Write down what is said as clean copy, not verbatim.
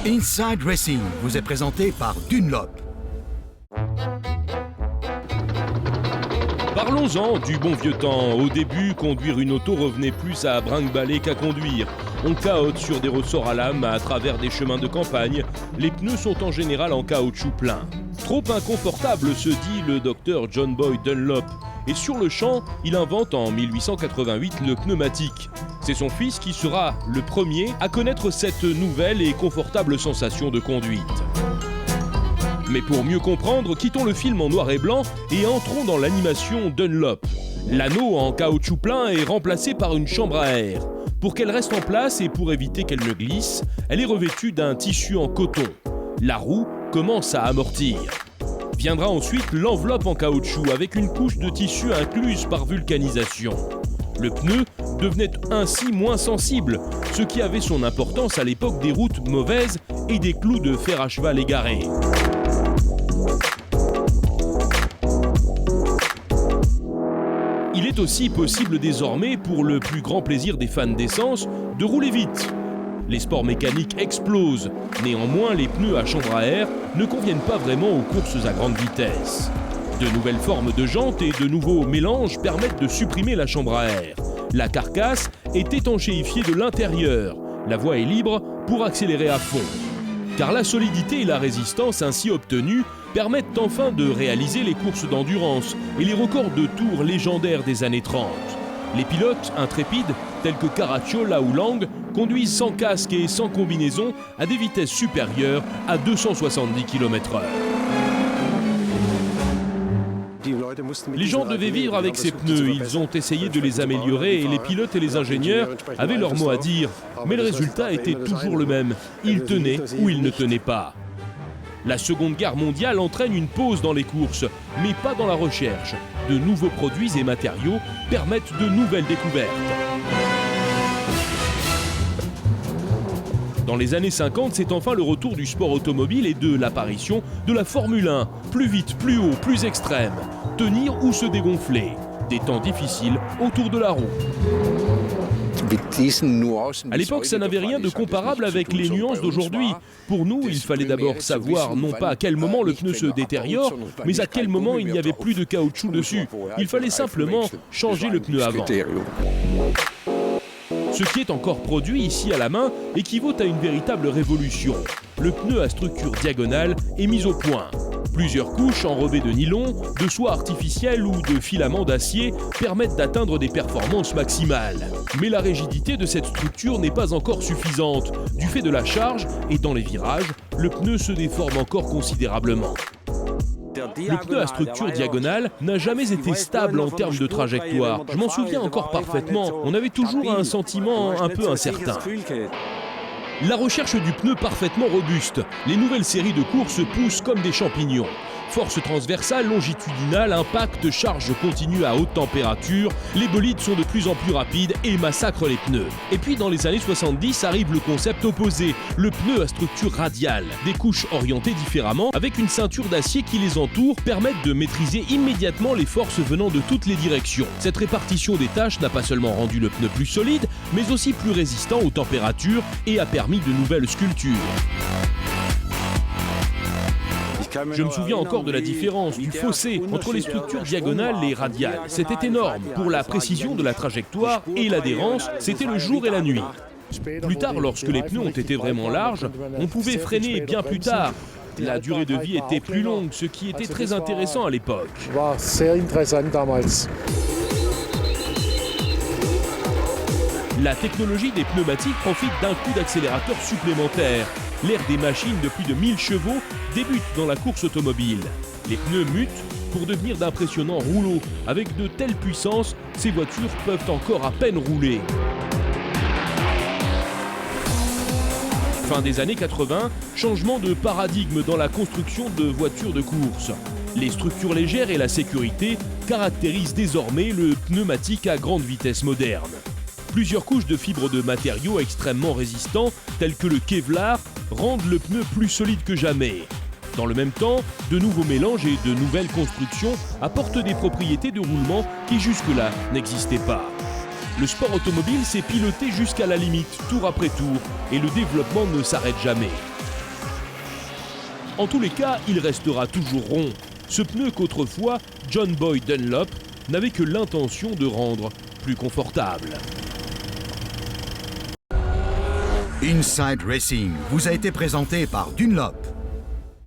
Inside Racing vous est présenté par Dunlop. Parlons-en du bon vieux temps. Au début, conduire une auto revenait plus à brinque-baller qu'à conduire. On cahote sur des ressorts à lame à travers des chemins de campagne. Les pneus sont en général en caoutchouc plein. Trop inconfortable, se dit le docteur John Boyd Dunlop. Et sur le champ, il invente en 1888 le pneumatique. C'est son fils qui sera le premier à connaître cette nouvelle et confortable sensation de conduite. Mais pour mieux comprendre, quittons le film en noir et blanc et entrons dans l'animation Dunlop. L'anneau en caoutchouc plein est remplacé par une chambre à air. Pour qu'elle reste en place et pour éviter qu'elle ne glisse, elle est revêtue d'un tissu en coton. La roue commence à amortir. Viendra ensuite l'enveloppe en caoutchouc avec une couche de tissu incluse par vulcanisation. Le pneu devenait ainsi moins sensible, ce qui avait son importance à l'époque des routes mauvaises et des clous de fer à cheval égarés. Il est aussi possible désormais, pour le plus grand plaisir des fans d'essence, de rouler vite. Les sports mécaniques explosent. Néanmoins, les pneus à chambre à air ne conviennent pas vraiment aux courses à grande vitesse. De nouvelles formes de jantes et de nouveaux mélanges permettent de supprimer la chambre à air. La carcasse est étanchéifiée de l'intérieur. La voie est libre pour accélérer à fond. Car la solidité et la résistance ainsi obtenues permettent enfin de réaliser les courses d'endurance et les records de tours légendaires des années 30. Les pilotes intrépides, tels que Caracciola ou Lang, conduisent sans casque et sans combinaison à des vitesses supérieures à 270 km/h. Les gens devaient vivre avec ces pneus, ils ont essayé de les améliorer et les pilotes et les ingénieurs avaient leur mot à dire. Mais le résultat était toujours le même, ils tenaient ou ils ne tenaient pas. La Seconde Guerre mondiale entraîne une pause dans les courses, mais pas dans la recherche. De nouveaux produits et matériaux permettent de nouvelles découvertes. Dans les années 50, c'est enfin le retour du sport automobile et de l'apparition de la Formule 1. Plus vite, plus haut, plus extrême. Tenir ou se dégonfler. Des temps difficiles autour de la roue. À l'époque, ça n'avait rien de comparable avec les nuances d'aujourd'hui. Pour nous, il fallait d'abord savoir non pas à quel moment le pneu se détériore, mais à quel moment il n'y avait plus de caoutchouc dessus. Il fallait simplement changer le pneu avant. Ce qui est encore produit ici à la main équivaut à une véritable révolution. Le pneu à structure diagonale est mis au point. Plusieurs couches enrobées de nylon, de soie artificielle ou de filaments d'acier permettent d'atteindre des performances maximales. Mais la rigidité de cette structure n'est pas encore suffisante. Du fait de la charge et dans les virages, le pneu se déforme encore considérablement. Le pneu à structure diagonale n'a jamais été stable en termes de trajectoire. Je m'en souviens encore parfaitement, on avait toujours un sentiment un peu incertain. La recherche du pneu parfaitement robuste. Les nouvelles séries de courses poussent comme des champignons. Force transversale, longitudinale, impact, charge continue à haute température, les bolides sont de plus en plus rapides et massacrent les pneus. Et puis dans les années 70 arrive le concept opposé, le pneu à structure radiale. Des couches orientées différemment, avec une ceinture d'acier qui les entoure, permettent de maîtriser immédiatement les forces venant de toutes les directions. Cette répartition des tâches n'a pas seulement rendu le pneu plus solide, mais aussi plus résistant aux températures et a permis de nouvelles sculptures. Je me souviens encore de la différence, du fossé entre les structures diagonales et radiales. C'était énorme. Pour la précision de la trajectoire et l'adhérence, c'était le jour et la nuit. Plus tard, lorsque les pneus ont été vraiment larges, on pouvait freiner bien plus tard. La durée de vie était plus longue, ce qui était très intéressant à l'époque. La technologie des pneumatiques profite d'un coup d'accélérateur supplémentaire. L'ère des machines de plus de 1000 chevaux débute dans la course automobile. Les pneus mutent pour devenir d'impressionnants rouleaux. Avec de telles puissances, ces voitures peuvent encore à peine rouler. Fin des années 80, changement de paradigme dans la construction de voitures de course. Les structures légères et la sécurité caractérisent désormais le pneumatique à grande vitesse moderne. Plusieurs couches de fibres de matériaux extrêmement résistants, tels que le Kevlar, rendent le pneu plus solide que jamais. Dans le même temps, de nouveaux mélanges et de nouvelles constructions apportent des propriétés de roulement qui jusque-là n'existaient pas. Le sport automobile s'est piloté jusqu'à la limite, tour après tour, et le développement ne s'arrête jamais. En tous les cas, il restera toujours rond. Ce pneu qu'autrefois John Boy Dunlop n'avait que l'intention de rendre plus confortable. Inside Racing vous a été présenté par Dunlop.